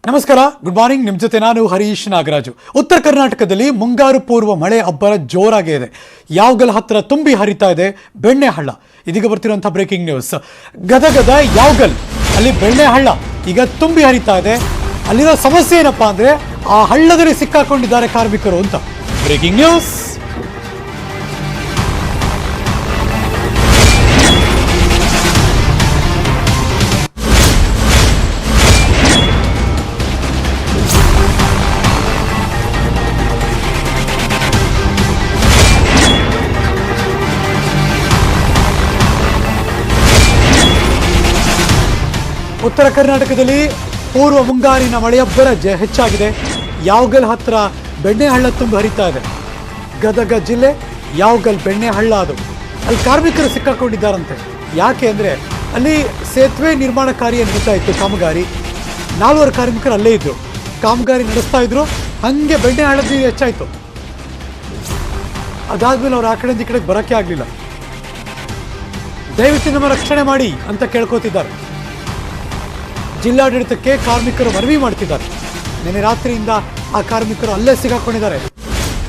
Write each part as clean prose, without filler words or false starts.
ನಮಸ್ಕಾರ, good morning. ನಿಮ್ಮ ಜೊತೆ ನಾನು ಹರೀಶ್ ನಾಗರಾಜು. ಉತ್ತರ ಕರ್ನಾಟಕದಲ್ಲಿ ಮುಂಗಾರು ಪೂರ್ವ ಮಳೆ ಅಬ್ಬರ ಜೋರಾಗೇ ಇದೆ. ಯಾವಗಲ್ ಹತ್ರ ತುಂಬಿ ಹರಿತಾ ಇದೆ ಬೆಣ್ಣೆ ಹಳ್ಳ. ಇದೀಗ ಬರ್ತಿರುವಂತಹ ಬ್ರೇಕಿಂಗ್ ನ್ಯೂಸ್. ಗದಗದ ಯಾವಗಲ್ ಅಲ್ಲಿ ಬೆಣ್ಣೆ ಹಳ್ಳ ಈಗ ತುಂಬಿ ಹರಿತಾ ಇದೆ. ಅಲ್ಲಿರೋ ಸಮಸ್ಯೆ ಏನಪ್ಪಾ ಅಂದ್ರೆ ಆ ಹಳ್ಳದಲ್ಲಿ ಸಿಕ್ಕಾಕೊಂಡಿದ್ದಾರೆ ಕಾರ್ಮಿಕರು ಅಂತ. Breaking news. ಉತ್ತರ ಕರ್ನಾಟಕದಲ್ಲಿ ಪೂರ್ವ ಮುಂಗಾರಿನ ಮಳೆಯಬ್ಬರ ಹೆಚ್ಚಾಗಿದೆ. ಯಾವಗಲ್ ಹತ್ರ ಬೆಣ್ಣೆ ಹಳ್ಳ ತುಂಬಿ ಹರಿತಾ ಇದೆ. ಗದಗ ಜಿಲ್ಲೆ ಯಾವಗಲ್ ಬೆಣ್ಣೆ ಹಳ್ಳ ಅದು. ಅಲ್ಲಿ ಕಾರ್ಮಿಕರು ಸಿಕ್ಕಾಕೊಂಡಿದ್ದಾರಂತೆ. ಯಾಕೆ ಅಂದರೆ ಅಲ್ಲಿ ಸೇತುವೆ ನಿರ್ಮಾಣ ಕಾರ್ಯ ನಡೀತಾ ಇತ್ತು, ಕಾಮಗಾರಿ. 4 ಕಾರ್ಮಿಕರು ಅಲ್ಲೇ ಇದ್ದರು, ಕಾಮಗಾರಿ ನಡೆಸ್ತಾ ಇದ್ರು. ಹಾಗೆ ಬೆಣ್ಣೆ ಹಳ್ಳದ ಹೆಚ್ಚಾಯಿತು. ಅದಾದ್ಮೇಲೆ ಅವ್ರು ಆ ಕಡೆಯಿಂದ ಈ ಕಡೆಗೆ ಬರೋಕ್ಕೆ ಆಗಲಿಲ್ಲ. ದಯವಿಟ್ಟು ನಮ್ಮ ರಕ್ಷಣೆ ಮಾಡಿ ಅಂತ ಕೇಳ್ಕೊತಿದ್ದಾರೆ. ಜಿಲ್ಲಾಡಳಿತಕ್ಕೆ ಕಾರ್ಮಿಕರು ಮನವಿ ಮಾಡ್ತಿದ್ದಾರೆ. ನಿನ್ನೆ ರಾತ್ರಿಯಿಂದ ಆ ಕಾರ್ಮಿಕರು ಅಲ್ಲೇ ಸಿಗಾಕೊಂಡಿದ್ದಾರೆ.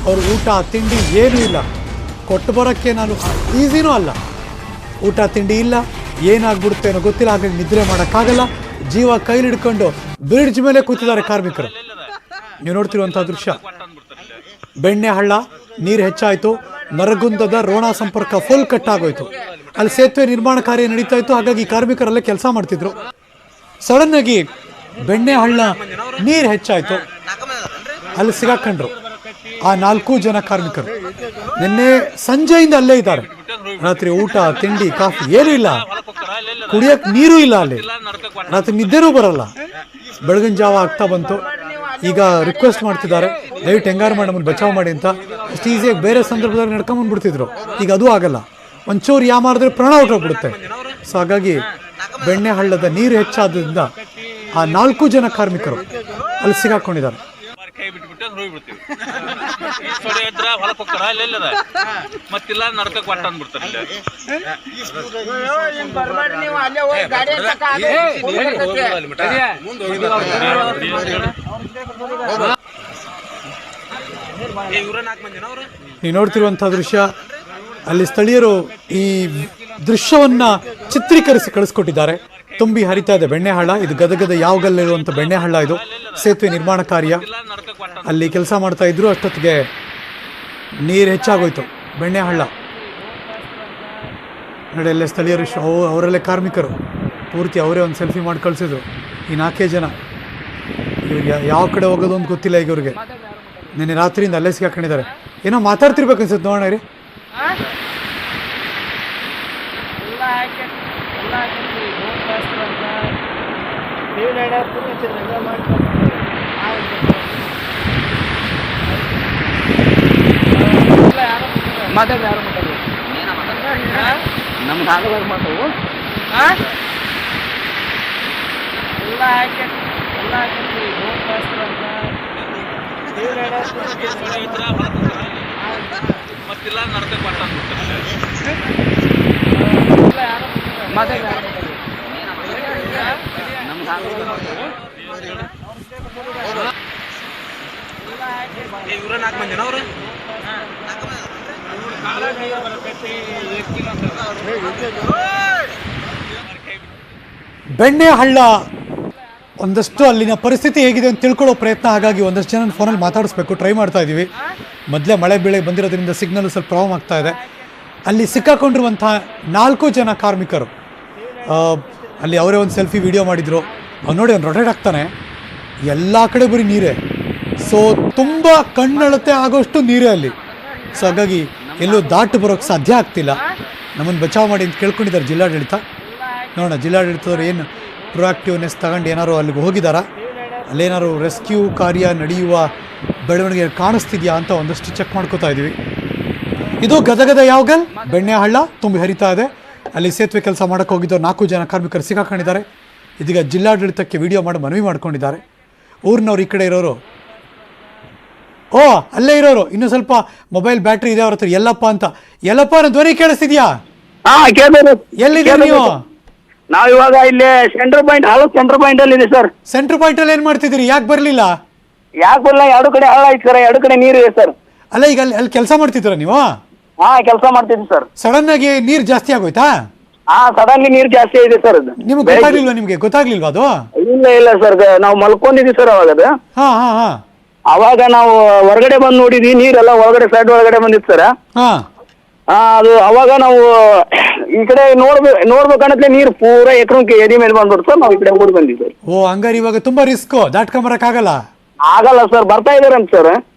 ಅವರು ಊಟ ತಿಂಡಿ ಏನೂ ಇಲ್ಲ. ಕೊಟ್ಟು ಬರೋಕ್ಕೆ ನಾನು ಈಸಿನೂ ಅಲ್ಲ. ಊಟ ತಿಂಡಿ ಇಲ್ಲ, ಏನಾಗ್ಬಿಡುತ್ತೆ ಏನೋ ಗೊತ್ತಿಲ್ಲ. ಹಾಗಾಗಿ ನಿದ್ರೆ ಮಾಡೋಕ್ಕಾಗಲ್ಲ. ಜೀವ ಕೈಲಿಡ್ಕೊಂಡು ಬ್ರಿಡ್ಜ್ ಮೇಲೆ ಕೂತಿದ್ದಾರೆ ಕಾರ್ಮಿಕರು. ನೀವು ನೋಡ್ತಿರುವಂಥ ದೃಶ್ಯ. ಬೆಣ್ಣೆ ಹಳ್ಳ ನೀರು ಹೆಚ್ಚಾಯಿತು. ನರಗುಂದದ ರೋಣ ಸಂಪರ್ಕ ಫುಲ್ ಕಟ್ ಆಗೋಯ್ತು. ಅಲ್ಲಿ ಸೇತುವೆ ನಿರ್ಮಾಣ ಕಾರ್ಯ ನಡೀತಾ ಇತ್ತು. ಹಾಗಾಗಿ ಕಾರ್ಮಿಕರಲ್ಲೇ ಕೆಲಸ ಮಾಡ್ತಿದ್ರು. ಸಡನ್ ಆಗಿ ಬೆಣ್ಣೆ ಹಳ್ಳ ನೀರು ಹೆಚ್ಚಾಯಿತು. ಅಲ್ಲಿ ಸಿಗಾಕೊಂಡ್ರು ಆ 4 ಜನ ಕಾರ್ಮಿಕರು. ನಿನ್ನೆ ಸಂಜೆಯಿಂದ ಅಲ್ಲೇ ಇದ್ದಾರೆ. ರಾತ್ರಿ ಊಟ ತಿಂಡಿ ಕಾಫಿ ಏನೂ ಇಲ್ಲ, ಕುಡಿಯಕ್ಕೆ ನೀರು ಇಲ್ಲ. ಅಲ್ಲಿ ರಾತ್ರಿ ನಿದ್ದೆನೂ ಬರಲ್ಲ. ಬೆಳಗಿನ ಜಾವ ಆಗ್ತಾ ಬಂತು. ಈಗ ರಿಕ್ವೆಸ್ಟ್ ಮಾಡ್ತಿದ್ದಾರೆ, ದಯವಿಟ್ಟು ಹೆಂಗಾರು ಮಾಡಿ ನಮ್ಮನ್ನು ಬಚಾವ್ ಮಾಡಿ ಅಂತ. ಅಷ್ಟು ಈಸಿಯಾಗಿ ಬೇರೆ ಸಂದರ್ಭದಲ್ಲಿ ನಡ್ಕೊಂಬಂದ್ಬಿಡ್ತಿದ್ರು. ಈಗ ಅದೂ ಆಗಲ್ಲ. ಒಂಚೂರು ಯಾಮಾರಿದ್ರೆ ಪ್ರಾಣ ಹೊರಟೋಗ್ಬಿಡುತ್ತೆ. ಸೊ ಹಾಗಾಗಿ ಬೆಣ್ಣೆ ಹಳ್ಳದ ನೀರು ಹೆಚ್ಚಾದ್ರಿಂದ ಆ 4 ಜನ ಕಾರ್ಮಿಕರು ಅಲ್ಲಿ ಸಿಗಾಕೊಂಡಿದ್ದಾರೆ. ನೀವು ನೋಡ್ತಿರುವಂತಹ ದೃಶ್ಯ. ಅಲ್ಲಿ ಸ್ಥಳೀಯರು ಈ ದೃಶ್ಯವನ್ನ ಚಿತ್ರೀಕರಿಸಿ ಕಳಿಸ್ಕೊಟ್ಟಿದ್ದಾರೆ. ತುಂಬಿ ಹರಿತಾ ಇದೆ ಬೆಣ್ಣೆ ಹಳ್ಳ. ಇದು ಗದಗದ ಯಾವಗಲ್ಲಿರುವಂಥ ಬೆಣ್ಣೆ ಹಳ್ಳ. ಇದು ಸೇತುವೆ ನಿರ್ಮಾಣ ಕಾರ್ಯ. ಅಲ್ಲಿ ಕೆಲಸ ಮಾಡ್ತಾ ಇದ್ರು. ಅಷ್ಟೊತ್ತಿಗೆ ನೀರು ಹೆಚ್ಚಾಗೋಯ್ತು. ಬೆಣ್ಣೆ ಹಳ್ಳ ನಡೆಯಲ್ಲೇ ಸ್ಥಳೀಯರು ಅವರಲ್ಲೇ ಕಾರ್ಮಿಕರು ಪೂರ್ತಿ ಅವರೇ ಒಂದು ಸೆಲ್ಫಿ ಮಾಡಿ ಕಳಿಸಿದ್ರು. ಈ 4 ಜನ ಇವ್ರಿಗೆ ಯಾವ ಕಡೆ ಹೋಗೋದು ಅಂತ ಗೊತ್ತಿಲ್ಲ. ಈಗ ಇವ್ರಿಗೆ ನಿನ್ನೆ ರಾತ್ರಿಯಿಂದ ಅಲ್ಲೇ ಸಿಗಾಕೊಂಡಿದ್ದಾರೆ. ಏನೋ ಮಾತಾಡ್ತಿರ್ಬೇಕು ಅನ್ಸುತ್ತೆ. ನೋಡೋಣ ರೀ. ಬೆಣ್ಣೆ ಹಳ್ಳ ಒಂದಷ್ಟು ಅಲ್ಲಿನ ಪರಿಸ್ಥಿತಿ ಹೇಗಿದೆ ಅಂತ ತಿಳ್ಕೊಳ್ಳೋ ಪ್ರಯತ್ನ. ಹಾಗಾಗಿ ಒಂದಷ್ಟು ಜನ ಫೋನಲ್ಲಿ ಮಾತಾಡಿಸ್ಬೇಕು ಟ್ರೈ ಮಾಡ್ತಾ ಇದ್ದೀವಿ. ಮೊದಲೇ ಮಳೆ ಬೆಳೆ ಬಂದಿರೋದ್ರಿಂದ ಸಿಗ್ನಲ್ ಸ್ವಲ್ಪ ಪ್ರಾಬ್ಲಮ್ ಆಗ್ತಾ ಇದೆ. ಅಲ್ಲಿ ಸಿಕ್ಕಾಕೊಂಡಿರುವಂಥ 4 ಜನ ಕಾರ್ಮಿಕರು ಅಲ್ಲಿ ಅವರೇ ಒಂದು ಸೆಲ್ಫಿ ವಿಡಿಯೋ ಮಾಡಿದ್ರು. ಅವ್ನು ನೋಡಿ ಅವ್ನು ರೊಟೇಟ್ ಆಗ್ತಾನೆ. ಎಲ್ಲ ಕಡೆ ಬರೀ ನೀರೇ. ಸೊ ತುಂಬ ಕಣ್ಣಳತೆ ಆಗೋಷ್ಟು ನೀರೇ ಅಲ್ಲಿ. ಸೊ ಹಾಗಾಗಿ ಎಲ್ಲೂ ದಾಟು ಬರೋಕ್ಕೆ ಸಾಧ್ಯ ಆಗ್ತಿಲ್ಲ. ನಮ್ಮನ್ನು ಬಚಾವ್ ಮಾಡಿ ಅಂತ ಕೇಳ್ಕೊಂಡಿದ್ದಾರೆ ಜಿಲ್ಲಾಡಳಿತ. ನೋಡೋಣ ಜಿಲ್ಲಾಡಳಿತದವ್ರು ಏನು ಪ್ರೊಆಕ್ಟಿವ್ನೆಸ್ ತಗೊಂಡು ಏನಾರು ಅಲ್ಲಿಗೆ ಹೋಗಿದ್ದಾರಾ, ಅಲ್ಲೇನಾದ್ರು ರೆಸ್ಕ್ಯೂ ಕಾರ್ಯ ನಡೆಯುವ ಬೆಳವಣಿಗೆ ಕಾಣಿಸ್ತಿದೆಯಾ ಅಂತ ಒಂದಷ್ಟು ಚೆಕ್ ಮಾಡ್ಕೋತಾ ಇದ್ದೀವಿ. ಇದು ಗದಗದ ಯಾವಗಲ್ ಬೆಣ್ಣೆ ಹಳ್ಳ ತುಂಬಿ ಹರಿತಾ ಇದೆ. ಅಲ್ಲಿ ಸೇತುವೆ ಕೆಲಸ ಮಾಡೋಕ್ಕೆ ಹೋಗಿದ್ದು 4 ಜನ ಕಾರ್ಮಿಕರು ಸಿಗಾಕೊಂಡಿದ್ದಾರೆ. ಇದೀಗ ಜಿಲ್ಲಾಡಳಿತಕ್ಕೆ ವಿಡಿಯೋ ಮಾಡಿ ಮನವಿ ಮಾಡ್ಕೊಂಡಿದ್ದಾರೆ. ಊರಿನವ್ರು ಈ ಕಡೆ ಇರೋರು ಓ ಅಲ್ಲೇ ಇರೋರು ಇನ್ನೂ ಸ್ವಲ್ಪ ಮೊಬೈಲ್ ಬ್ಯಾಟ್ರಿ ಇದೆ ಅವ್ರ ಹತ್ರ. ಎಲ್ಲಪ್ಪ ಅಂತ. ಎಲ್ಲಪ್ಪ ನನ್ನ ಧ್ವನಿ ಕೇಳಿಸ್ತಿದ್ಯಾ? ಎಲ್ಲಿದ್ದೀರಿ ನೀವು? ನಾವ್ ಇವಾಗ ಇಲ್ಲಿ ಸೆಂಟ್ರಲ್ ಪಾಯಿಂಟ್ ಸೆಂಟ್ರಲ್ ಪಾಯಿಂಟ್ ಅಲ್ಲಿ ಇದೆ ಸರ್. ಸೆಂಟ್ರ್ ಪಾಯಿಂಟ್ ಅಲ್ಲಿ ಏನ್ ಮಾಡ್ತಿದ್ದೀರಿ? ಯಾಕೆ ಬರ್ಲಿಲ್ಲ? ಯಾಕೆ ಬರಲ್ಲ, ಎರಡು ಕಡೆ ಹಳ್ಳ ಐತಿ ಸರ್, ಎರಡು ಕಡೆ ನೀರು ಇದೆ ಸರ್. ಅಲ್ಲ ಈಗ ಅಲ್ಲಿ ಕೆಲಸ ಮಾಡ್ತಿದ್ರ ನೀವು? ಹಾ, ಕೆಲಸ ಮಾಡ್ತಿದ್ವಿ ಸರ್. ಸಡನ್ ಆಗಿ ನೀರ್ ಜಾಸ್ತಿ ಆಗೋಯ್ತಾ? ಹಾ, ಸಡನ್ಲಿ ನೀರು ಜಾಸ್ತಿ ಇದೆ ಸರ್. ಅದು ನಿಮ್ಗೆ ಗೊತ್ತಾಗ್ಲಿಲ್ವಾ? ನಿಮ್ಗೆ ಗೊತ್ತಾಗ್ಲಿಲ್ವಾ ಅದು? ಇಲ್ಲ ಸರ್, ನಾವು ಮಲ್ಕೊಂಡಿದ್ವಿ ಸರ್ ಅವಾಗ. ಅದು ಹಾ ಹಾ ಹಾ ಅವಾಗ ನಾವು ಹೊರಗಡೆ ಬಂದು ನೋಡಿದ್ವಿ, ನೀರೆಲ್ಲ ಒಳಗಡೆ ಸೈಡ್ ಒಳಗಡೆ ಬಂದಿತ್ತು ಸರ್. ಹಾ ಅದು ಅವಾಗ ನಾವು ಈ ಕಡೆ ನೋಡ್ಬೇಕನ್ನತ್ಲೆ ನೀರು ಪೂರಾ ಎಕರೆ ಎದಿ ಮೇಲೆ ಬಂದ್ಬಿಡ್ತು ಸರ್. ನಾವು ಈ ಕಡೆ ಓಡಿ ಬಂದ್ವಿ ಸರ್. ಓ ಹಂಗಾರೆ ಇವಾಗ ತುಂಬಾ ರಿಸ್ಕ್, ದಾಟ್ಕೊಂಬರಕ್ ಆಗಲ್ಲ. ಆಗಲ್ಲ ಸರ್, ಬರ್ತಾ ಇದಾರಂತ ಸರ್.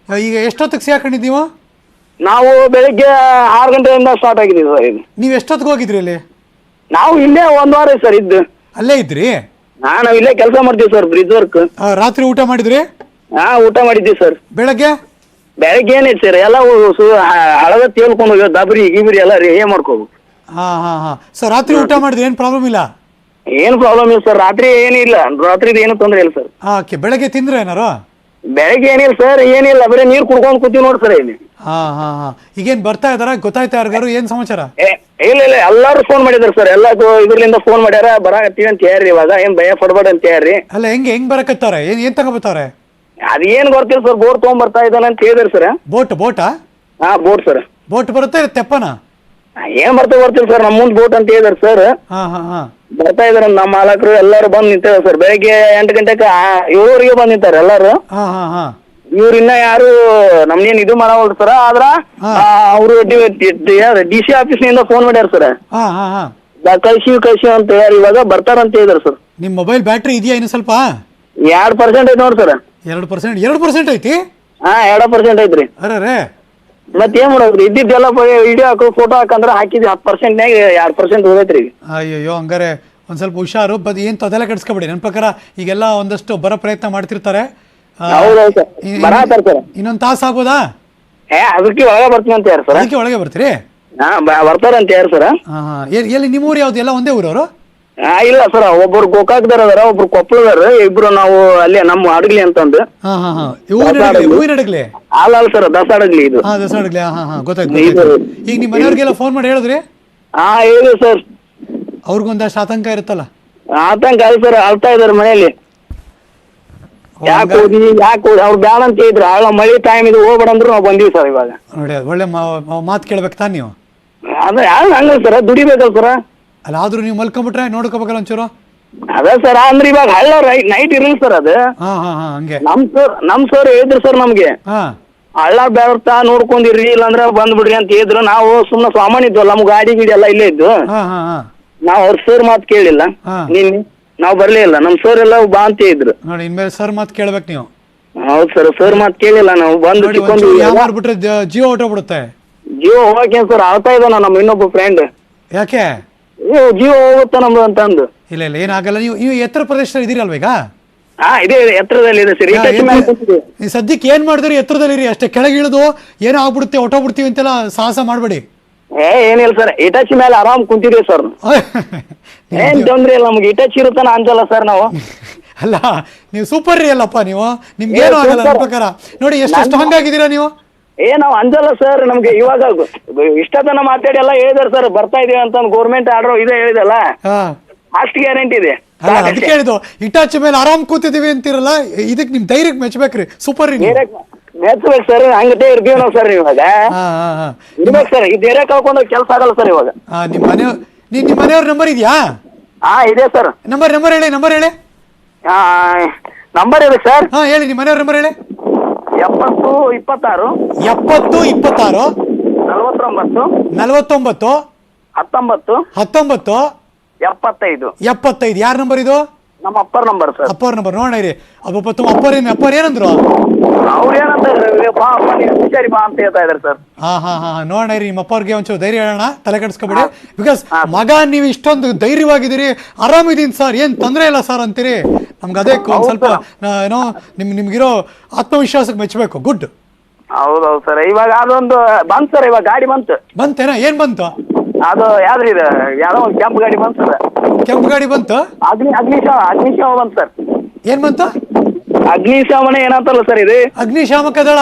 ಈಗ ಎಷ್ಟೊತ್ತಿಗೆ ಸಿಗಾಕೊಂಡಿದ್ದೀವ? ನಾವು ಬೆಳಿಗ್ಗೆ 6 ಗಂಟೆಯಿಂದ ಸ್ಟಾರ್ಟ್ ಆಗಿದ್ದೀವಿ ಸರ್. ಇದು ನೀವ್ ಎಷ್ಟೊತ್ತಿಗೆ ಹೋಗಿದ್ರಿ ಅಲ್ಲಿ? ನಾವು ಇಲ್ಲೇ 1 ವಾರ ಸರ್ ಇದ್ದು. ಅಲ್ಲೇ ಇದ್ರಿ? ನಾವು ಇಲ್ಲೇ ಕೆಲಸ ಮಾಡ್ತೀವಿ ಸರ್, ಬ್ರಿಡ್ಜ್ ವರ್ಕ್. ರಾತ್ರಿ ಊಟ ಮಾಡಿದ್ರಿ? ಹಾ, ಊಟ ಮಾಡಿದ್ದೀವಿ ಸರ್. ಬೆಳಗ್ಗೆ ಏನೈತಿ ಸರ್, ಎಲ್ಲ ಹಳದ ತೇಲ್ಕೊಂಡು ಹೋಗ್ಯ, ದಬ್ರಿ ಗಿಬ್ರಿ ಎಲ್ಲ ಏನ್ ಮಾಡ್ಕೋಬೇಕು. ಹಾ ಹಾ ಹಾ ಸೊ ರಾತ್ರಿ ಊಟ ಮಾಡಿದ್ರಿ, ಏನ್ ಪ್ರಾಬ್ಲಮ್ ಇಲ್ಲ? ಏನು ಪ್ರಾಬ್ಲಮ್ ಇಲ್ಲ ಸರ್, ರಾತ್ರಿ ಏನಿಲ್ಲ, ರಾತ್ರಿದು ಏನು ತೊಂದ್ರೆ ಇಲ್ಲ ಸರ್. ಓಕೆ, ಬೆಳಗ್ಗೆ ತಿಂದ್ರೆ ಏನಾರು? ಬೆಳಗ್ಗೆ ಏನಿಲ್ಲ ಸರ್, ಏನಿಲ್ಲ, ಬರೀ ನೀರು ಕುಡ್ಕೊಂಡು ಕೂತೀವಿ ನೋಡಿ ಸರ್ ಇಲ್ಲಿ. ಹಾ ಹಾ ಹಾ ಈಗೇನ್ ಬರ್ತಾ ಇದಾರ? ಗೊತ್ತಾಯ್ತಾ ಯಾರಿಗಾರು? ಏನ್ ಸಮಾಚಾರ? ಇಲ್ಲ ಎಲ್ಲಾರು ಫೋನ್ ಮಾಡಿದಾರೆ ಸರ್, ಎಲ್ಲ ಇದ್ರಲಿಂದ ಫೋನ್ ಮಾಡ್ಯಾರ, ಬರಾಕತ್ತೀವಿ ಅಂತ ಹೇಳ್ರಿ, ಇವಾಗ ಏನ್ ಭಯ ಪಡ್ಬೇಡ ಅಂತ ಹೇಳ್ರಿ. ಅಲ್ಲ ಹೆಂಗ್ ಬರಕತ್ತಾರೆ? ಏನ್ ತಗೋಬರ್ತಾರೆ? ಅದೇನ್ ಗೊತ್ತಿಲ್ಲ ಸರ್, ಬೋಟ್ ತಗೊಂಡ್ ಬರ್ತಾ ಇದ್ದಾನೆ ಅಂತ ಹೇಳಿದ್ರಿ ಸರ್. ಬೋಟಾ? ಹಾ, ಬೋಟ್ ಸರ್. ಬೋಟ್ ಬರುತ್ತೆ, ತೆಪ್ಪನ ಏನ್ ಬರ್ತಿಲ್ಲ ಸರ್, ನಮ್ಮ ಮುಂದ್ ಬೋಟ್ ಅಂತ ಹೇಳಿದಾರೆ ಸರ್. ಹಾ ಹಾ ಹಾ ಬರ್ತಾ ಇದಾರೆ ನಮ್ಮ ಮಾಲಕರು ಎಲ್ಲಾರು ಬಂದ್ ನಿಂತಾರ ಸರ್. ಬೆಳಗ್ಗೆ 8 ಗಂಟೆಗೆ 7 ಬಂದ್ ನಿಂತಾರೆ ಎಲ್ಲಾರು. ಹಾ ಹಾ ಹಾ ಇವ್ರು ಇನ್ನ ಯಾರು ನಮ್ನೇನ್ ಇದು ಮಾಡವಲ್ರಿ ಸರ್. ಆದ್ರ ಅವರು ಡಿ ಸಿ ಆಫೀಸ್ ನಿಂದ ಫೋನ್ ಮಾಡ್ಯಾರ ಸರ್. ಹಾ ಹಾ ಹಾ ಕಳ್ಸಿ ಅಂತ ಯಾರು ಇವಾಗ ಬರ್ತಾರಂತ ಹೇಳಿದಾರೆ ಸರ್. ನಿಮ್ ಮೊಬೈಲ್ ಬ್ಯಾಟ್ರಿ ಇದೆಯಾ ಇನ್ನು ಸ್ವಲ್ಪ? 2% ಐತಿ ನೋಡಿ ಸರ್. 2% ಐತಿ? ಹಾ, 2% ಐತ್ರಿ. ಅರೆ ಮತ್ತೇನ್ ಮಾಡೋದ್ರಿ, ಇದ್ದಿದ್ದೆಲ್ಲ ವಿಡಿಯೋ ಹಾಕೋ ಫೋಟೋ ಹಾಕಂದ್ರ ಹಾಕಿದ್ವಿ 10%ನ್ಯಾಗ 2% ಹೋಗೈತ್ರಿ. ಅಯ್ಯೋ ಹಂಗಾರೆ ಒಂದ್ ಸ್ವಲ್ಪ ಹುಷಾರು. ಏನ್ ತೊದಲ ಕೆಡ್ಸ್ಕೊಬೇಡಿ. ನನ್ನ ಪ್ರಕಾರ ಈಗೆಲ್ಲ ಒಂದಷ್ಟು ಬರೋ ಪ್ರಯತ್ನ ಮಾಡ್ತಿರ್ತಾರೆ. ಹೌದೌದು ಸರ್, ಬರಾತಾರ ಸರ್. ಇನ್ನೊಂದ್ ತಾಸು ಆಗ್ಬೋದಾ? ಅದಕ್ಕೆ ಒಳಗೆ ಬರ್ತೀನಿ ಅಂತ ಯಾರು ಸರ್? ಅದಕ್ಕೆ ಒಳಗೆ ಬರ್ತೀರಿ? ಹಾ, ಬರ್ತಾರ ಅಂತ ಯಾರು ಸರ್? ಹಾ ಹಾ ಎಲ್ಲಿ ನಿಮ್ಮ ಊರು ಯಾವ್ದು? ಎಲ್ಲ ಒಂದೇ ಊರವರು? ಇಲ್ಲ ಸರ್, ಒಬ್ರು ಗೋಕಾಕ್ದಾರ ಅದಾರ, ಒಬ್ರು ಕೊಪ್ಪಳದಾರ, ಇಬ್ರು ನಾವು ಅಲ್ಲೇ ನಮ್ಮ ಹಡಗ್ಲಿ ಅಂತಂದು. ಹಾ ಹಾ ಹಾ ಹೂವಿನ ಹಡಗ್ಲಿ? ಅಲ್ಲ ಸರ್, ದಸಾಡಗ್ಲಿ ಇದು. ಹಾ, ದಸಾಡಗ್ಲಿ. ಹಾ ಹಾ ಗೊತ್ತಾಯ್ತು. ಈಗ ನಿಮ್ಮ ಮನೆಯವ್ರಿಗೆಲ್ಲ ಫೋನ್ ಮಾಡಿ ಹೇಳಿದ್ರಿ? ಹಾ, ಹೇಳಿ ಸರ್. ಅವ್ರಿಗೊಂದಷ್ಟು ಆತಂಕ ಇರುತ್ತಲ್ಲ? ಆತಂಕ ಅದು ಸರ್, ಅಳ್ತಾ ಇದಾರೆ ಮನೆಯಲ್ಲಿ. ಯಾಕೆ ಹೋದಿ ಅವ್ರು ಬ್ಯಾಡ ಅಂತ ಹೇಳಿದ್ರು. ಹಳ್ಳ ಮಳೆ ಟೈಮ್ ಇದು ಹೋಗ್ಬೇಡ ಅಂದ್ರು ನಾವು ಬಂದೀವಿ ಸರ್. ಇವಾಗ ನೋಡಿ, ಒಳ್ಳೆ ಮಾತು ಕೇಳ್ಬೇಕು ತಾನೆ ನೀವು? ಅದ ಹಂಗ ಸರ್, ದುಡಿಬೇಕಲ್ಲ ಸರ್. ಅಲ್ಲ ಆದ್ರೂ ನೀವು ಮಲ್ಕೊಂಡ್ಬಿಟ್ರೆ ನೋಡ್ಕೋಬೇಕಲ್ಲ ಒಂಚೂರು? ಅದ ಸರ್, ಅಂದ್ರೆ ಇವಾಗ ಹಳ್ಳ ನೈಟ್ ಇರಲಿ ಸರ್ ಅದು. ಹಾ ಹಾ ಹಾ ಹಂಗೆ ನಮ್ ಸರ್ ಹೇಳಿದ್ರು ಸರ್ ನಮ್ಗೆ, ಹಾ ಹಳ್ಳ ಬೆಳರ್ತಾ ನೋಡ್ಕೊಂಡಿರ್ರಿ, ಇಲ್ಲಾಂದ್ರೆ ಬಂದ್ಬಿಡ್ರಿ ಅಂತ ಹೇಳಿದ್ರು. ನಾವು ಸುಮ್ಮನೆ ಸಾಮಾನ್ಯ ಇದ್ವಲ್ಲ, ನಮ್ ಗಾಡಿ ಎಲ್ಲ ಇಲ್ಲೇ ಇದ್ದು. ಹಾ ಹಾ ಹಾ ನಾವ್ ಅವ್ರ ಸರ್ ಮಾತು ಕೇಳಿಲ್ಲ. ನಿನ್ನೆ ನಾವ್ ಬರ್ಲೇ ಇಲ್ಲ, ನಮ್ ಸರ್ ಎಲ್ಲ ಬಾ ಅಂತ ಇದ್ರು. ನೋಡಿ, ಇನ್ಮೇಲೆ ಸರ್ ಮಾತು ಕೇಳ್ಬೇಕು ನೀವು. ಹೌದ್ ಸರ್ ಮಾತು ಕೇಳಿಲ್ಲ ನಾವು. ಬಂದು ಮಾಡ್ಬಿಟ್ರೆ ಜೀವ ಹೊಟ್ಟೋಗ್ಬಿಡುತ್ತೆ. ಜೀವ ಹೋಗಕ್ಕೆ ಸರ್ ಆಗ್ತಾ ಇದ್ದಾನ ನಮ್ಮ ಇನ್ನೊಬ್ಬ ಫ್ರೆಂಡ್. ಯಾಕೆ? ಜೀವ ಹೋಗುತ್ತ ನಮ್ದು ಅಂತಂದು. ಇಲ್ಲ ಏನಾಗಲ್ಲ. ನೀವು ಎತ್ತರ ಪ್ರದೇಶದಲ್ಲಿ ಇದೀರಲ್ವ ಈಗ? ಹಾ, ಇದೆ ಎತ್ತರದಲ್ಲಿ ಇದೆ ಸರ್. ನೀವು ಸದ್ಯಕ್ಕೆ ಏನ್ ಮಾಡಿದ್ರಿ? ಎತ್ತರದಲ್ಲಿ ಅಷ್ಟೇ. ಕೆಳಗೆ ಇಳಿದು ಏನೋ ಆಗ್ಬಿಡುತ್ತೆ, ಹೊಟ್ಟೋಗ್ಬಿಡ್ತೀವಿ ಅಂತೆಲ್ಲ ಸಾಹಸ ಮಾಡ್ಬೇಡಿ. ಏನಿಲ್ಲ ಸರ್, ಇಟಾಚಿ ಮೇಲೆ ಆರಾಮ್ ಕುಂತಿದೀವಿ ಸರ್. ಏನ್ ತೊಂದ್ರೆ ಇಲ್ಲ ನಮ್ಗೆ, ಇಟಾಚಿ ಇರುತ್ತಾನ ಅಂಜಲ್ಲ ಸರ್ ನಾವು. ಅಲ್ಲ ನೀವು ಸೂಪರ್ ರೀ ಅಲ್ಲಪ್ಪ ನೀವು, ನಿಮ್ಗೆ ಏನು ಆಗಲ್ಲ ನನ್ನ ಪ್ರಕಾರ. ನೋಡಿ ಎಷ್ಟು ಹಂಗಾಗಿದ್ದೀರಾ ನೀವು. ನಾವ್ ಅಂಜಲ್ಲ ಸರ್, ನಮ್ಗೆ ಇವಾಗ ಇಷ್ಟತನ ಮಾತಾಡಿ ಎಲ್ಲ ಹೇಳಿದಾರೆ ಸರ್, ಬರ್ತಾ ಇದೀವಿ ಅಂತ ಗೌರ್ಮೆಂಟ್ ಆರ್ಡರ್ ಇದೆ ಹೇಳಿದಲ್ಲ, ಅಷ್ಟು ಗ್ಯಾರಂಟಿ ಇದೆ. ಅದಕ್ಕೆ ಹೇಳಿದ್ದು ಇಟಾಚಿ ಮೇಲೆ ಆರಾಮ್ ಕೂತಿದೀವಿ ಅಂತಿರಲ್ಲ, ಇದಕ್ ನಿಮ್ ಧೈರ್ಯಕ್ಕೆ ಮೆಚ್ಚಬೇಕ್ರಿ. ಸೂಪರ್ ರೀ, ಮೆಚ್ಚಬೇಕು ಸರ್. ಹಂಗತೆ ಇರ್ತೀವಿ ನಾವು ಸರ್. ಇವಾಗ ಇರ್ಬೇಕು ಸರ್, ಈ ಧೈರ್ಯ ಕಳ್ಕೊಂಡು ಕೆಲಸ ಆಗಲ್ಲ ಸರ್ ಇವಾಗ. ನಿಮ್ಮ ಮನೆಯವ್ರ ನಂಬರ್ ಇದೆಯಾ? ಹಾ, ಇದೆ ಸರ್. ನಂಬರ್ ಹೇಳಿ. ನಂಬರ್ ಇದೆ ಸರ್. ಹಾ ಹೇಳಿ, ನಿಮ್ಮ ಮನೆಯವ್ರ ನಂಬರ್ ಹೇಳಿ. 70 26 70 26 49 49 19 75. ಯಾರ ನಂಬರ್ ಇದು? ನಮ್ಮ upper number sir. Upper number ನೋಡ್ರಿ. ಅಪ್ಪರ್ ಏನಂದ್ರು? ಅವ್ರು ಏನಂತಾರೆ, ಬಾ ಹುಷಾರಿ ಬಾ ಅಂತ ಹೇಳ್ತಾ ಇದಾರೆ ಸರ್. ಹಾ ನೋಡ್ರಿ, ನಿಮ್ಮ ಅಪ್ಪವ್ರಿಗೆ ಒಂಚೂರು ಧೈರ್ಯ ಹೇಳೋಣ, ತಲೆ ಕೆಡಿಸ್ಕೊಬೇಡಿ. ಬಿಕಾಸ್ ಮಗ ನೀವು ಇಷ್ಟೊಂದು ಧೈರ್ಯವಾಗಿದ್ದೀರಿ, ಆರಾಮಿದೀನಿ ಸರ್, ಏನ್ ತೊಂದರೆ ಇಲ್ಲ ಸರ್ ಅಂತೀರಿ. ನಮ್ಗೆ ಅದಕ್ಕೆ ಒಂದ್ ಸ್ವಲ್ಪ ಏನೋ ನಿಮ್ಗಿರೋ ಆತ್ಮವಿಶ್ವಾಸಕ್ಕೆ ಮೆಚ್ಚಬೇಕು. ಗುಡ್. ಹೌದೌದು ಸರ್. ಇವಾಗ ಅದೊಂದು ಬಂತು ಸರ್, ಇವಾಗ ಗಾಡಿ ಬಂತೇನಾ? ಏನ್ ಬಂತು ಅದು? ಯಾವ್ದ್ರಿ ಇದು? ಯಾವ್ದೋ ಒಂದು ಕೆಂಪು ಗಾಡಿ ಬಂತು ಸರ್. ಕೆಂಪು ಗಾಡಿ ಬಂತು? ಅಗ್ನಿಶಾಮ ಬಂತು ಸರ್. ಏನ್ ಬಂತು? ಅಗ್ನಿಶಾಮನೆ ಏನಂತಲ್ಲ ಸರ್ ಇದು? ಅಗ್ನಿಶಾಮಕ ದಳ.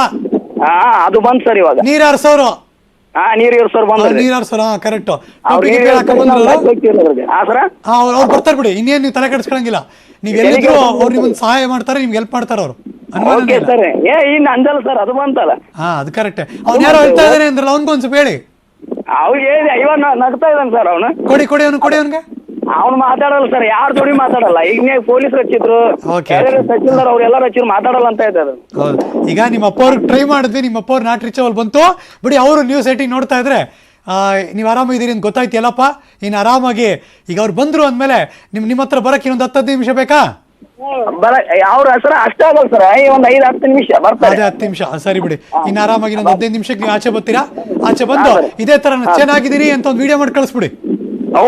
ಅದು ಬಂತು ಸರ್. ಇವಾಗ ನೀರ್ ಹಾರ್ಸೋರು? ನೀರ್ ಇರ್ಸೋರ್ ಬಂದ್ರಿ ನೀರ್ ಹಾರ್ಸೋರ ಕರೆಕ್ಟ್ ಅವ್ರು ಅವ್ರು ಬರ್ತಾರೆ ಬಿಡಿ, ಇನ್ನೇನು ನೀವು ತಲೆ ಕೆಡಿಸ್ಕೊಳಂಗಿಲ್ಲ. ನೀವ್ ಎಲ್ಲಿದ್ರು ಅವ್ರು ನಿಮ್ಗೆ ಸಹಾಯ ಮಾಡ್ತಾರೆ, ನಿಮ್ಗೆ ಹೆಲ್ಪ್ ಮಾಡ್ತಾರ ಅವರು. ಸರ್ ಇನ್ ಅಂದಲ್ಲ ಸರ್, ಅದು ಬಂತಲ್ಲ. ಅದು ಕರೆಕ್ಟ್. ಅವ್ನು ಯಾರೋ ಹೇಳ್ತಾ ಇದ್ದಾನೆ ಅಂದ್ರಲ್ಲ, ಅವ್ನಿಗೊಂದು ಸ್ವಲ್ಪ ಹೇಳಿ. ಅವ್ರು ಹೇಳಿದೆ, ಇವಾಗ ನಗ್ತಾ ಇದ್ದಾನೆ ಸರ್ ಅವನು. ಕೊಡಿ ಅವ್ನಿಗೆ. ಅವ್ನು ಮಾತಾಡಲ್ಲ ಸರ್, ಯಾರ ಜೋಡಿ ಮಾತಾಡಲ್ಲ. ಈಗ ನೀವು ಪೊಲೀಸ್ ಹಚ್ಚಿದ್ರು, ತಹಸೀಲ್ದಾರ್ ಅವ್ರು ಎಲ್ಲರೂ ಹಚ್ಚಿದ್ರು, ಮಾತಾಡಲ್ಲ ಅಂತ ಇದ್ದಾರೆ. ಈಗ ನಿಮ್ಮ ಅಪ್ಪ ಅವ್ರಿಗೆ ಟ್ರೈ ಮಾಡಿದ್ವಿ, ನಿಮ್ಮ ಅಪ್ಪ ಅವ್ರು ನಾಟ್ ರೀಚಬಲ್ ಬಂತು ಬಿಡಿ. ಅವರು ನ್ಯೂಸ್ 18 ನೋಡ್ತಾ ಇದ್ರೆ ನೀವು ಆರಾಮಾಗಿದ್ದೀರಿ ಅಂತ ಗೊತ್ತಾಯ್ತು ಎಲ್ಲಪ್ಪ. ಇನ್ನು ಆರಾಮಾಗಿ ಈಗ ಅವ್ರು ಬಂದ್ರು ಅಂದಮೇಲೆ ನಿಮ್ಮ ಹತ್ರ ಬರಕ್ಕೆ ಇನ್ನೊಂದು 10 ನಿಮಿಷ ಬೇಕಾ? ಅವ್ರ ಹೆಸರು ಅಷ್ಟೇ ಆಗಲ್ಲ ಸರ್, ಒಂದು 5-10 ನಿಮಿಷ ಬರ್ತಾರೆ. ಅದೇ 10 ನಿಮಿಷ ಸರಿ ಬಿಡಿ. ಇನ್ನು ಆರಾಮಾಗಿ ಇನ್ನೊಂದು 15 ನಿಮಿಷಕ್ಕೆ ನೀವು ಆಚೆ ಬರ್ತೀರಾ. ಆಚೆ ಬಂದು ಇದೇ ತರ ಚೆನ್ನಾಗಿದ್ದೀರಿ ಅಂತ ಒಂದು ವಿಡಿಯೋ ಮಾಡಿ ಕಳಿಸ್ಬಿಡಿ.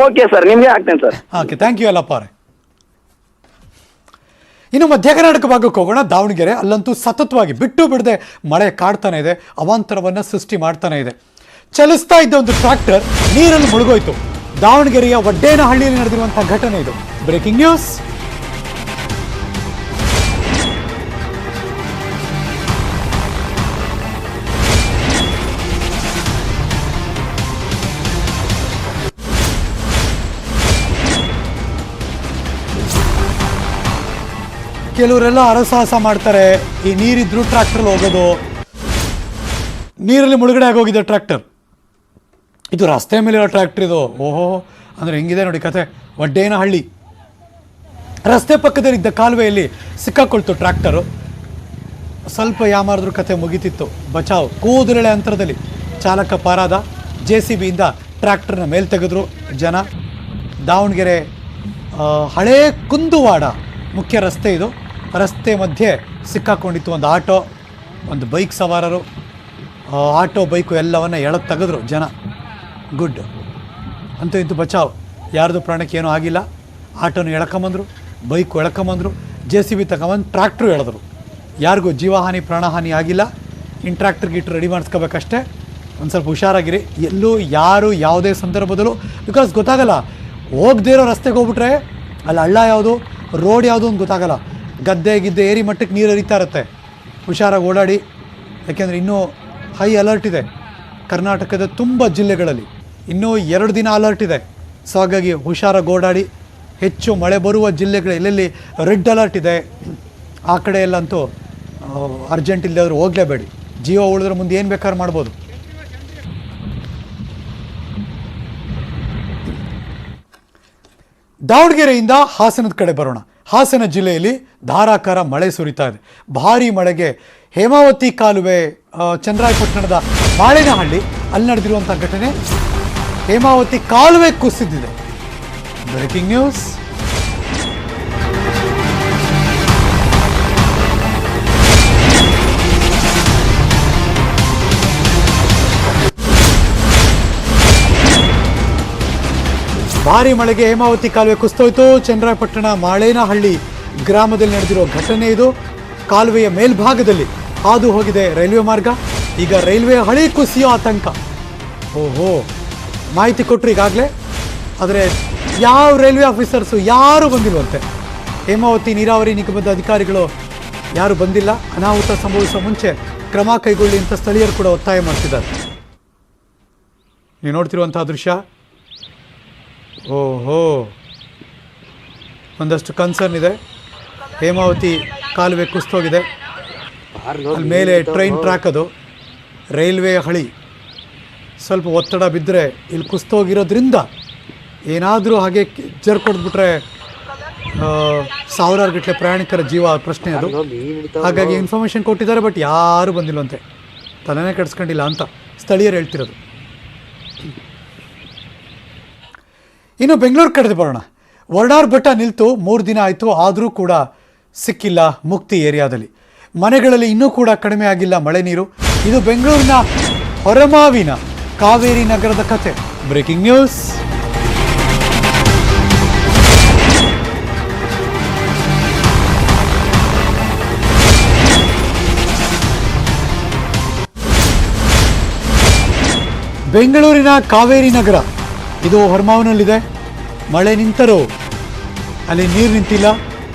ಓಕೆ ಸರ್, ನಿಮ್ಗೆ ಹಾಕ್ತೇನೆ ಸರ್. ಓಕೆ, ಥ್ಯಾಂಕ್ ಯು ಎಲ್ಲಪ್ಪ ಅವರೇ. ಇನ್ನು ಮಧ್ಯ ಕರ್ನಾಟಕ ಭಾಗಕ್ಕೆ ಹೋಗೋಣ. ದಾವಣಗೆರೆ, ಅಲ್ಲಂತೂ ಸತತವಾಗಿ ಬಿಟ್ಟು ಬಿಡದೆ ಮಳೆ ಕಾಡ್ತಾನೆ ಇದೆ, ಅವಾಂತರವನ್ನು ಸೃಷ್ಟಿ ಮಾಡ್ತಾನೆ ಇದೆ. ಚಲಿಸ್ತಾ ಇದ್ದ ಒಂದು ಟ್ರ್ಯಾಕ್ಟರ್ ನೀರಲ್ಲಿ ಮುಳುಗೋಯ್ತು. ದಾವಣಗೆರೆಯ ವಡ್ಡೇನಹಳ್ಳಿಯಲ್ಲಿ ನಡೆದಿರುವಂತಹ ಘಟನೆ ಇದು. Breaking news. ಕೆಲವರೆಲ್ಲ ಹರಸಾಹಸ ಮಾಡ್ತಾರೆ, ಈ ನೀರಿದ್ರು ಟ್ರ್ಯಾಕ್ಟರ್ ಹೋಗೋದು. ನೀರಲ್ಲಿ ಮುಳುಗಡೆ ಆಗೋಗಿದೆ ಟ್ರ್ಯಾಕ್ಟರ್. ಇದು ರಸ್ತೆ ಮೇಲಿರೋ ಟ್ರ್ಯಾಕ್ಟರ್ ಇದು. ಓಹೋ, ಅಂದರೆ ಹೆಂಗಿದೆ ನೋಡಿ ಕತೆ. ವಡ್ಡೇನಹಳ್ಳಿ ರಸ್ತೆ ಪಕ್ಕದಲ್ಲಿದ್ದ ಕಾಲುವೆಯಲ್ಲಿ ಸಿಕ್ಕಾಕೊಳ್ತು ಟ್ರ್ಯಾಕ್ಟರು. ಸ್ವಲ್ಪ ಯಾಮಾರಿದ್ರು ಕತೆ ಮುಗಿತಿತ್ತು. ಬಚಾವ್, ಕೂದಲೆಳೆ ಅಂತರದಲ್ಲಿ ಚಾಲಕ ಪಾರಾದ. JCBಯಿಂದ ಟ್ರ್ಯಾಕ್ಟರ್ನ ಮೇಲೆ ತೆಗೆದ್ರು ಜನ. ದಾವಣಗೆರೆ ಹಳೇ ಕುಂದುವಾಡ ಮುಖ್ಯ ರಸ್ತೆ ಇದು. ರಸ್ತೆ ಮಧ್ಯೆ ಸಿಕ್ಕಾಕೊಂಡಿತ್ತು ಒಂದು ಆಟೋ, ಒಂದು ಬೈಕ್ ಸವಾರರು. ಆಟೋ ಬೈಕು ಎಲ್ಲವನ್ನ ಎಳೆದು ತೆಗೆದ್ರು ಜನ. ಗುಡ್, ಅಂತೂ ಇಂತೂ ಬಚಾವ್, ಯಾರ್ದು ಪ್ರಾಣಕ್ಕೆ ಏನೂ ಆಗಿಲ್ಲ. ಆಟೋನು ಎಳ್ಕೊಂಬಂದರು, ಬೈಕು ಎಳ್ಕೊಂಬಂದರು, JCB ತಗೊಂಬಂದು ಟ್ರ್ಯಾಕ್ಟ್ರು ಎಳೆದ್ರು. ಯಾರಿಗೂ ಜೀವಹಾನಿ ಪ್ರಾಣಹಾನಿ ಆಗಿಲ್ಲ. ಇನ್ನು ಟ್ರ್ಯಾಕ್ಟರ್ ಗೀಟ್ರು ರೆಡಿ ಮಾಡಿಸ್ಕೋಬೇಕಷ್ಟೇ. ಒಂದು ಸ್ವಲ್ಪ ಹುಷಾರಾಗಿರಿ. ಎಲ್ಲೂ ಯಾರು ಯಾವುದೇ ಸಂದರ್ಭದಲ್ಲೂ, ಬಿಕಾಸ್ ಗೊತ್ತಾಗಲ್ಲ, ಹೋಗದೇ ಇರೋ ರಸ್ತೆಗೆ ಹೋಗ್ಬಿಟ್ರೆ ಅಲ್ಲಿ ಹಳ್ಳ ಯಾವುದು, ರೋಡ್ ಯಾವುದು ಅಂತ ಗೊತ್ತಾಗಲ್ಲ. ಗದ್ದೆ ಗಿದ್ದೆ ಏರಿ ಮಟ್ಟಕ್ಕೆ ನೀರು ಹರಿತಾ ಇರುತ್ತೆ. ಹುಷಾರಾಗಿ ಓಡಾಡಿ, ಯಾಕೆಂದರೆ ಇನ್ನೂ ಹೈ ಅಲರ್ಟ್ ಇದೆ ಕರ್ನಾಟಕದ ತುಂಬ ಜಿಲ್ಲೆಗಳಲ್ಲಿ. ಇನ್ನೂ 2 ದಿನ ಅಲರ್ಟ್ ಇದೆ. ಸೊ ಹಾಗಾಗಿ ಹುಷಾರಾಗಿ ಓಡಾಡಿ. ಹೆಚ್ಚು ಮಳೆ ಬರುವ ಜಿಲ್ಲೆಗಳು ಎಲ್ಲೆಲ್ಲಿ ರೆಡ್ ಅಲರ್ಟ್ ಇದೆ ಆ ಕಡೆ ಎಲ್ಲಂತೂ ಅರ್ಜೆಂಟ್ ಇಲ್ಲದಾದ್ರೂ ಹೋಗಲೇಬೇಡಿ. ಜೀವ ಉಳಿದ್ರೆ ಮುಂದೆ ಏನು ಬೇಕಾದ್ರೂ ಮಾಡ್ಬೋದು. ದಾವಣಗೆರೆಯಿಂದ ಹಾಸನದ ಕಡೆ ಬರೋಣ. ಹಾಸನ ಜಿಲ್ಲೆಯಲ್ಲಿ ಧಾರಾಕಾರ ಮಳೆ ಸುರಿತಾ ಇದೆ. ಭಾರೀ ಮಳೆಗೆ ಹೇಮಾವತಿ ಕಾಲುವೆ, ಚನ್ನರಾಯಪಟ್ಟಣದ ಮಾಳೇನಹಳ್ಳಿ ಅಲ್ಲಿ ನಡೆದಿರುವಂಥ ಘಟನೆ. ಹೇಮಾವತಿ ಕಾಲುವೆ ಕುಸಿದಿದೆ. Breaking news. ಭಾರಿ ಮಳೆಗೆ ಹೇಮಾವತಿ ಕಾಲುವೆ ಕುಸಿತೋಯ್ತು. ಚನ್ನರಾಯಪಟ್ಟಣ ಮಾಳೇನಹಳ್ಳಿ ಗ್ರಾಮದಲ್ಲಿ ನಡೆದಿರೋ ಘಟನೆ ಇದು. ಕಾಲುವೆಯ ಮೇಲ್ಭಾಗದಲ್ಲಿ ಹಾದು ಹೋಗಿದೆ ರೈಲ್ವೆ ಮಾರ್ಗ. ಈಗ ರೈಲ್ವೆ ಹಳಿ ಕುಸಿಯೋ ಆತಂಕ. ಓಹೋ, ಮಾಹಿತಿ ಕೊಟ್ಟರು ಈಗಾಗಲೇ. ಆದರೆ ಯಾವ ರೈಲ್ವೆ ಆಫೀಸರ್ಸು ಯಾರೂ ಬಂದಿಲ್ವಂತೆ. ಹೇಮಾವತಿ ನೀರಾವರಿ ನಿಗಮದ ಅಧಿಕಾರಿಗಳು ಯಾರು ಬಂದಿಲ್ಲ. ಅನಾಹುತ ಸಂಭವಿಸುವ ಮುಂಚೆ ಕ್ರಮ ಕೈಗೊಳ್ಳಿ ಅಂತ ಸ್ಥಳೀಯರು ಕೂಡ ಒತ್ತಾಯ ಮಾಡ್ತಿದ್ದಾರೆ. ನೀವು ನೋಡ್ತಿರುವಂತಹ ದೃಶ್ಯ. ಓಹೋ, ಒಂದಷ್ಟು ಕನ್ಸರ್ನ್ ಇದೆ. ಹೇಮಾವತಿ ಕಾಲುವೆ ಕುಸಿತೋಗಿದೆ. ಅಲ್ಲಿ ಮೇಲೆ ಟ್ರೈನ್ ಟ್ರ್ಯಾಕ್, ಅದು ರೈಲ್ವೆ ಹಳಿ. ಸ್ವಲ್ಪ ಒತ್ತಡ ಬಿದ್ದರೆ ಇಲ್ಲಿ ಕುಸಿತೋಗಿರೋದ್ರಿಂದ ಏನಾದರೂ ಹಾಗೆ ಜರ್ಕೊಡ್ಬಿಟ್ರೆ ಸಾವಿರಾರು ಗಟ್ಟಲೆ ಪ್ರಯಾಣಿಕರ ಜೀವ ಪ್ರಶ್ನೆ ಅದು. ಹಾಗಾಗಿ ಇನ್ಫಾರ್ಮೇಷನ್ ಕೊಟ್ಟಿದ್ದಾರೆ, ಬಟ್ ಯಾರೂ ಬಂದಿಲ್ಲವಂತೆ. ತಲೆನೇ ಕೆಡಿಸ್ಕೊಂಡಿಲ್ಲ ಅಂತ ಸ್ಥಳೀಯರು ಹೇಳ್ತಿರೋದು. ಇನ್ನು ಬೆಂಗಳೂರು ಕಡೆದು ಬರೋಣ. ವರ್ಣಾರ್ ಬೆಟ್ಟ ನಿಲ್ತು 3 ದಿನ ಆಯಿತು, ಆದರೂ ಕೂಡ ಸಿಕ್ಕಿಲ್ಲ ಮುಕ್ತಿ ಏರಿಯಾದಲ್ಲಿ. ಮನೆಗಳಲ್ಲಿ ಇನ್ನೂ ಕೂಡ ಕಡಿಮೆ ಆಗಿಲ್ಲ ಮಳೆ ನೀರು. ಇದು ಬೆಂಗಳೂರಿನ ಹೊರಮಾವಿನ ಕಾವೇರಿ ನಗರದ ಕತೆ. Breaking news. ಬೆಂಗಳೂರಿನ ಕಾವೇರಿ ನಗರ ಇದು ಹೊರಮಾವಿನಲ್ಲಿದೆ. ಮಳೆ ನಿಂತರೂ ಅಲ್ಲಿ ನೀರು ನಿಂತಿಲ್ಲ.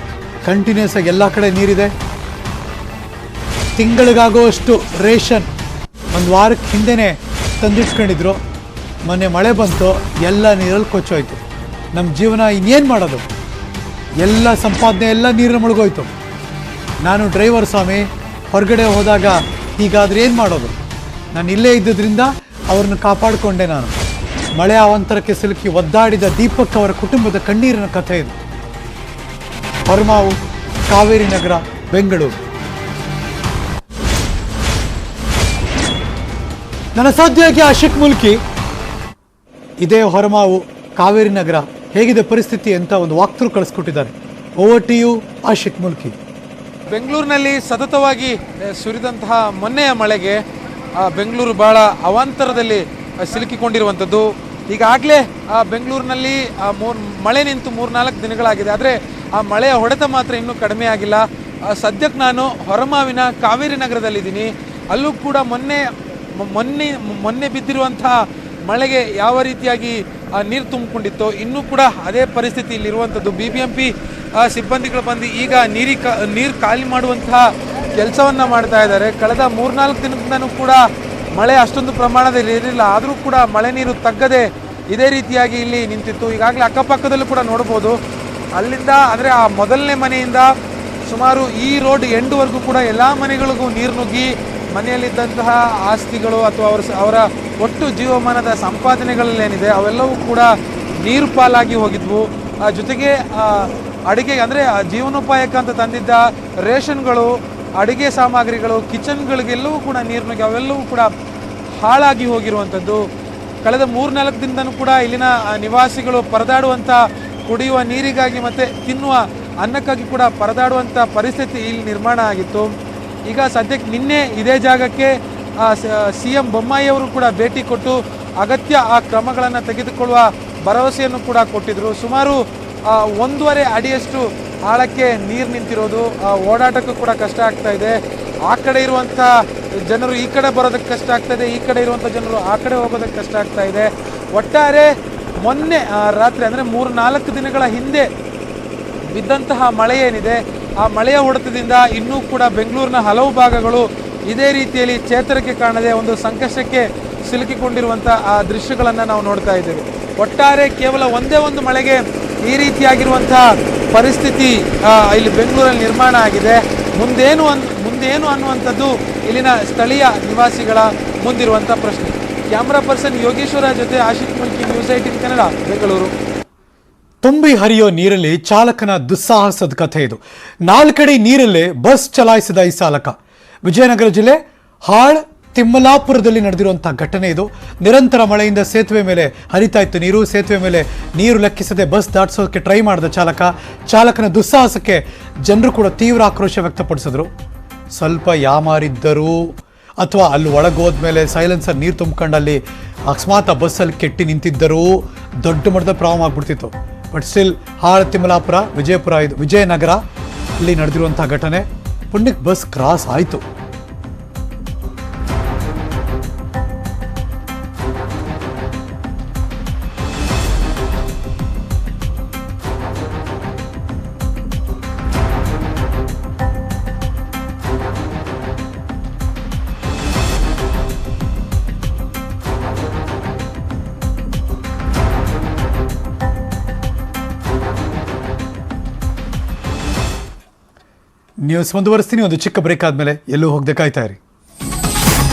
ಕಂಟಿನ್ಯೂಸ್ ಆಗಿ ಎಲ್ಲ ಕಡೆ ನೀರಿದೆ. ತಿಂಗಳಿಗಾಗುವಷ್ಟು ರೇಷನ್ ಒಂದು ವಾರಕ್ಕೆ ಹಿಂದೆನೇ ತಂದಿಟ್ಕೊಂಡಿದ್ರು. ಮೊನ್ನೆ ಮಳೆ ಬಂತು, ಎಲ್ಲ ನೀರಲ್ಲಿ ಕೊಚ್ಚೋಯ್ತು. ನಮ್ಮ ಜೀವನ ಇನ್ನೇನು ಮಾಡೋದು? ಎಲ್ಲ ಸಂಪಾದನೆ ಎಲ್ಲ ನೀರಿನ ಮುಳುಗೋಯ್ತು. ನಾನು ಡ್ರೈವರ್ ಸ್ವಾಮಿ, ಹೊರಗಡೆ ಹೋದಾಗ ಹೀಗಾದ್ರೆ ಏನು ಮಾಡೋದು? ನಾನು ಇಲ್ಲೇ ಇದ್ದಿದ್ದರಿಂದ ಅವ್ರನ್ನ ಕಾಪಾಡಿಕೊಂಡೆ. ನಾನು ಮಳೆ ಅವಾಂತರಕ್ಕೆ ಸಿಲುಕಿ ಒದ್ದಾಡಿದ ದೀಪಕ್ ಅವರ ಕುಟುಂಬದ ಕಣ್ಣೀರಿನ ಕಥೆ ಇದು. ಹೊರಮಾವು, ಕಾವೇರಿ ನಗರ, ಬೆಂಗಳೂರು. ನನ್ನ ಸಹೋದ್ಯೋಗಿ ಆಶಿಕ್ ಮುಲ್ಕಿ ಇದೇ ಹೊರಮಾವು, ಕಾವೇರಿ ನಗರ ಹೇಗಿದೆ ಪರಿಸ್ಥಿತಿ ಅಂತ ಒಂದು ವಾಕ್ತೃ ಕಳಿಸ್ಕೊಟ್ಟಿದ್ದಾರೆ. Over to you Ashik Mulki. ಬೆಂಗಳೂರಿನಲ್ಲಿ ಸತತವಾಗಿ ಸುರಿದಂತಹ ಮೊನ್ನೆಯ ಮಳೆಗೆ ಬೆಂಗಳೂರು ಬಹಳ ಅವಾಂತರದಲ್ಲಿ ಸಿಲುಕಿಕೊಂಡಿರುವಂಥದ್ದು. ಈಗಾಗಲೇ ಬೆಂಗಳೂರಿನಲ್ಲಿ ಮಳೆ ನಿಂತು 3-4 ದಿನಗಳಾಗಿದೆ. ಆದರೆ ಆ ಮಳೆಯ ಹೊಡೆತ ಮಾತ್ರ ಇನ್ನೂ ಕಡಿಮೆ ಆಗಿಲ್ಲ. ಸದ್ಯಕ್ಕೆ ನಾನು ಹೊರಮಾವಿನ ಕಾವೇರಿ ನಗರದಲ್ಲಿದ್ದೀನಿ. ಅಲ್ಲೂ ಕೂಡ ಮೊನ್ನೆ ಬಿದ್ದಿರುವಂತಹ ಮಳೆಗೆ ಯಾವ ರೀತಿಯಾಗಿ ನೀರು ತುಂಬಿಕೊಂಡಿತ್ತು, ಇನ್ನೂ ಕೂಡ ಅದೇ ಪರಿಸ್ಥಿತಿ ಇಲ್ಲಿರುವಂಥದ್ದು. BBMP ಸಿಬ್ಬಂದಿಗಳು ಬಂದು ಈಗ ನೀರು ಖಾಲಿ ಮಾಡುವಂತಹ ಕೆಲಸವನ್ನು ಮಾಡ್ತಾ ಇದ್ದಾರೆ. ಕಳೆದ 3-4 ದಿನದಿಂದನೂ ಕೂಡ ಮಳೆ ಅಷ್ಟೊಂದು ಪ್ರಮಾಣದಲ್ಲಿ ಇರಲಿಲ್ಲ. ಆದರೂ ಕೂಡ ಮಳೆ ನೀರು ತಗ್ಗದೆ ಇದೇ ರೀತಿಯಾಗಿ ಇಲ್ಲಿ ನಿಂತಿತ್ತು. ಈಗಾಗಲೇ ಅಕ್ಕಪಕ್ಕದಲ್ಲೂ ಕೂಡ ನೋಡ್ಬೋದು. ಅಲ್ಲಿಂದ ಅಂದರೆ ಆ ಮೊದಲನೇ ಮನೆಯಿಂದ ಸುಮಾರು ಈ ರೋಡ್ ಎಂಡ್ವರೆಗೂ ಕೂಡ ಎಲ್ಲ ಮನೆಗಳಿಗೂ ನೀರು ನುಗ್ಗಿ ಮನೆಯಲ್ಲಿದ್ದಂತಹ ಆಸ್ತಿಗಳು ಅಥವಾ ಅವರ ಒಟ್ಟು ಜೀವಮಾನದ ಸಂಪಾದನೆಗಳಲ್ಲೇನಿದೆ ಅವೆಲ್ಲವೂ ಕೂಡ ನೀರು ಪಾಲಾಗಿ ಹೋಗಿದ್ವು. ಜೊತೆಗೆ ಅಡುಗೆ ಅಂದರೆ ಜೀವನೋಪಾಯಕ್ಕೆ ಅಂತ ತಂದಿದ್ದ ರೇಷನ್ಗಳು, ಅಡುಗೆ ಸಾಮಗ್ರಿಗಳು, ಕಿಚನ್ಗಳಿಗೆಲ್ಲವೂ ಕೂಡ ನೀರು ನುಗ್ಗಿ ಅವೆಲ್ಲವೂ ಕೂಡ ಹಾಳಾಗಿ ಹೋಗಿರುವಂಥದ್ದು. ಕಳೆದ 3-4 ದಿನದೂ ಕೂಡ ಇಲ್ಲಿನ ನಿವಾಸಿಗಳು ಪರದಾಡುವಂಥ ಕುಡಿಯುವ ನೀರಿಗಾಗಿ ಮತ್ತು ತಿನ್ನುವ ಅನ್ನಕ್ಕಾಗಿ ಕೂಡ ಪರದಾಡುವಂಥ ಪರಿಸ್ಥಿತಿ ಇಲ್ಲಿ ನಿರ್ಮಾಣ ಆಗಿತ್ತು. ಈಗ ಸದ್ಯಕ್ಕೆ ನಿನ್ನೆ ಇದೇ ಜಾಗಕ್ಕೆ CM ಬೊಮ್ಮಾಯಿ ಅವರು ಕೂಡ ಭೇಟಿ ಕೊಟ್ಟು ಅಗತ್ಯ ಕ್ರಮಗಳನ್ನು ತೆಗೆದುಕೊಳ್ಳುವ ಭರವಸೆಯನ್ನು ಕೂಡ ಕೊಟ್ಟಿದ್ದರು. ಸುಮಾರು 1.5 ಅಡಿಯಷ್ಟು ಆಳಕ್ಕೆ ನೀರು ನಿಂತಿರೋದು, ಓಡಾಟಕ್ಕೂ ಕೂಡ ಕಷ್ಟ ಆಗ್ತಾ ಇದೆ. ಆ ಕಡೆ ಇರುವಂಥ ಜನರು ಈ ಕಡೆ ಬರೋದಕ್ಕೆ ಕಷ್ಟ ಆಗ್ತಾ ಇದೆ, ಈ ಕಡೆ ಇರುವಂಥ ಜನರು ಆ ಕಡೆ ಹೋಗೋದಕ್ಕೆ ಕಷ್ಟ ಆಗ್ತಾ ಇದೆ. ಒಟ್ಟಾರೆ ಮೊನ್ನೆ ರಾತ್ರಿ ಅಂದರೆ 3-4 ದಿನಗಳ ಹಿಂದೆ ಬಿದ್ದಂತಹ ಮಳೆ ಏನಿದೆ, ಆ ಮಳೆಯ ಹೊಡೆತದಿಂದ ಇನ್ನೂ ಕೂಡ ಬೆಂಗಳೂರಿನ ಹಲವು ಭಾಗಗಳು ಇದೇ ರೀತಿಯಲ್ಲಿ ಚೇತರಿಕೆ ಕಾಣದೆ ಒಂದು ಸಂಕಷ್ಟಕ್ಕೆ ಸಿಲುಕಿಕೊಂಡಿರುವಂಥ ಆ ದೃಶ್ಯಗಳನ್ನು ನಾವು ನೋಡ್ತಾ ಇದ್ದೇವೆ. ಒಟ್ಟಾರೆ ಕೇವಲ ಒಂದೇ ಒಂದು ಮಳೆಗೆ ಈ ರೀತಿಯಾಗಿರುವಂಥ ಪರಿಸ್ಥಿತಿ ಇಲ್ಲಿ ಬೆಂಗಳೂರಲ್ಲಿ ನಿರ್ಮಾಣ ಆಗಿದೆ. ಮುಂದೇನು ಅನ್ನುವಂಥದ್ದು ಇಲ್ಲಿನ ಸ್ಥಳೀಯ ನಿವಾಸಿಗಳ ಮುಂದಿರುವಂಥ ಪ್ರಶ್ನೆ. ಕ್ಯಾಮ್ರಾ ಪರ್ಸನ್ ಯೋಗೇಶ್ವರ ಜೊತೆ ಆಶಿಕ್ ಮುಲ್ಕಿ, ನ್ಯೂಸ್ 18 ಕನ್ನಡ, ಬೆಂಗಳೂರು. ತುಂಬಿ ಹರಿಯೋ ನೀರಲ್ಲಿ ಚಾಲಕನ ದುಸ್ಸಾಹಸದ ಕಥೆ ಇದು. 4 ಅಡಿ ನೀರಲ್ಲೇ ಬಸ್ ಚಲಾಯಿಸಿದ ಈ ಚಾಲಕ. ವಿಜಯನಗರ ಜಿಲ್ಲೆ ಹಾಳ್ ತಿಮ್ಮಲಾಪುರದಲ್ಲಿ ನಡೆದಿರುವಂತಹ ಘಟನೆ ಇದು. ನಿರಂತರ ಮಳೆಯಿಂದ ಸೇತುವೆ ಮೇಲೆ ಹರಿತಾ ಇತ್ತು ನೀರು. ಸೇತುವೆ ಮೇಲೆ ನೀರು ಲೆಕ್ಕಿಸದೆ ಬಸ್ ದಾಟಿಸೋದಕ್ಕೆ ಟ್ರೈ ಮಾಡಿದ ಚಾಲಕನ ದುಸ್ಸಾಹಸಕ್ಕೆ ಜನರು ಕೂಡ ತೀವ್ರ ಆಕ್ರೋಶ ವ್ಯಕ್ತಪಡಿಸಿದ್ರು. ಸ್ವಲ್ಪ ಯಾಮಾರಿದ್ದರು ಅಥವಾ ಅಲ್ಲಿ ಒಳಗೋದ್ಮೇಲೆ ಸೈಲೆನ್ಸರ್ ನೀರು ತುಂಬಿಕೊಂಡು ಅಲ್ಲಿ ಅಕಸ್ಮಾತ್ ಆ ಬಸ್ಸಲ್ಲಿ ಕೆಟ್ಟಿ ನಿಂತಿದ್ದರೂ ದೊಡ್ಡ ಮಟ್ಟದ ಪ್ರಾಬ್ಲಮ್ ಆಗ್ಬಿಡ್ತಿತ್ತು. ಬಟ್ ಸ್ಟಿಲ್ ಹಾಳ್ ತಿಮ್ಮಲಾಪುರ, ವಿಜಯನಗರ ಇಲ್ಲಿ ನಡೆದಿರುವಂಥ ಘಟನೆ. ಪುಣ್ಯಕ್ಕೆ ಬಸ್ ಕ್ರಾಸ್ ಆಯಿತು. ನ್ಯೂಸ್ ಮುಂದುವರಿಸ್ತೀನಿ. ಒಂದು ಚಿಕ್ಕ ಬ್ರೇಕ್ ಆದಮೇಲೆ ಎಲ್ಲೂ ಹೋಗದೆ ಕಾಯ್ತಾ ಇರಿ.